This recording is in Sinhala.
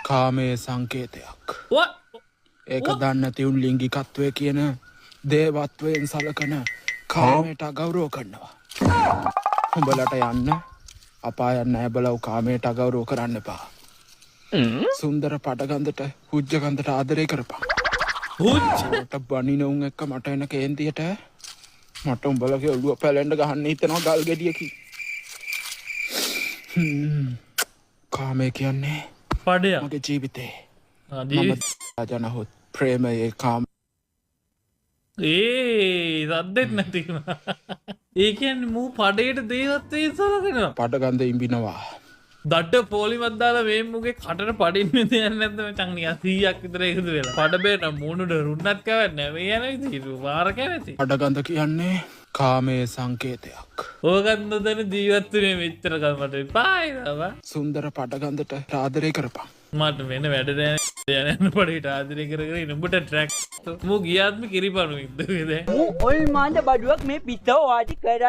කාමයේ සංකේතයක්. What? ඒක දන්නේ නැති උන් ලිංගිකත්වය කියන දේවත්වයෙන් සලකන කාමයට අගෞරව කරනවා. උඹලට යන්න අපායන් නැහැ බලව කාමයට අගෞරව කරන්න එපා. සුන්දර පටගන්දට හුජ්ජගන්දට ආදරය කරපන්. හුජ්ජට බනින උන් එක්ක මට එන කේන්තියට මට උඹලගේ ඔළුව පැලෙන්න ගහන්න හිතෙනවා ගල් ගෙඩියකින්. කාමය කියන්නේ පඩයක්. මගේ ජීවිතේ ජීවිත. ජනහොත් ප්‍රේමයේ කාම සද්දෙත් නැතිම. ඒ කියන්නේ මූ පඩේට දේවත්වය සලකනවා. පටගන්ද ඉඹිනවා. දඩ පොලිමත් දාලා මේ මුගේ කටට පඩින්න දෙයක් නැද්ද මචං නිකන් 100ක් විතර එකතු වෙලා. පඩ බේන මූණුට රුන්නත් කවන්නේ මේ යන විදිහට වාර කැමති. පටගන්ද කියන්නේ කාමයේ සංකේතයක්. ඕකත් නොදැන ජීවත් වෙන්නේ මෙච්චර කල් මට එපායිදව. සුන්දර පටගන්දට ආදරය කරපන්. මට වෙන වැඩ නෑ යන පඩේට ආදරය කරගෙන උඹට ට්‍රැක් මූ ගියාත්ම කිරිපණු ඉද්ද වේද. මූ ඔල් මාන්න බඩුවක් මේ පිටව වාටි කරා